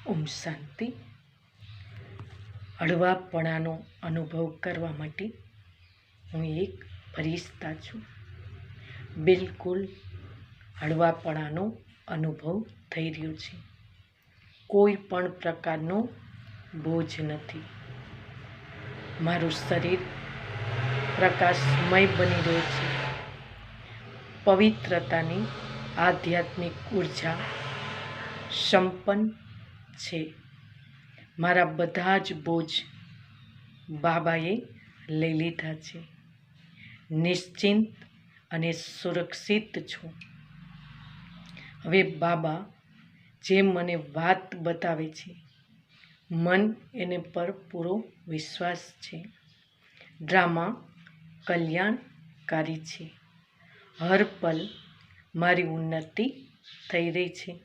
ઓમ શાંતિ. હળવાપણાનો અનુભવ કરવા માટે હું એક ફરિશ્તા છું. બિલકુલ હળવાપણાનો અનુભવ થઈ રહ્યો છે. કોઈ પણ પ્રકારનો બોજ નથી. મારું શરીર પ્રકાશમય બની રહ્યું છે. પવિત્રતાની આધ્યાત્મિક ઉર્જા સંપન્ન છે. મારા બધા જ બોજ બાબાએ લઈ લીધા છે. નિશ્ચિંત અને સુરક્ષિત છું. હવે બાબા જે મને વાત બતાવે છે, મન એને પર પૂરો વિશ્વાસ છે. ડ્રામા કલ્યાણકારી છે. હર પલ મારી ઉન્નતિ થઈ રહી છે.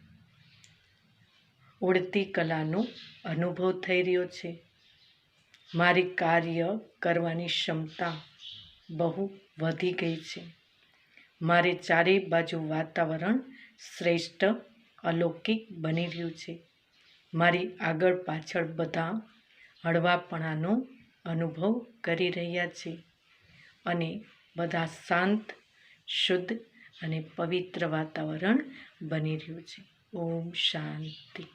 ઉડતી કલાનો અનુભવ થઈ રહ્યો છે. મારી કાર્ય કરવાની ક્ષમતા બહુ વધી ગઈ છે. મારે ચારે બાજુ વાતાવરણ શ્રેષ્ઠ અલૌકિક બની રહ્યું છે. મારી આગળ પાછળ બધા હળવાપણાનો અનુભવ કરી રહ્યા છે અને બધા શાંત, શુદ્ધ અને પવિત્ર વાતાવરણ બની રહ્યું છે. ઓમ શાંતિ.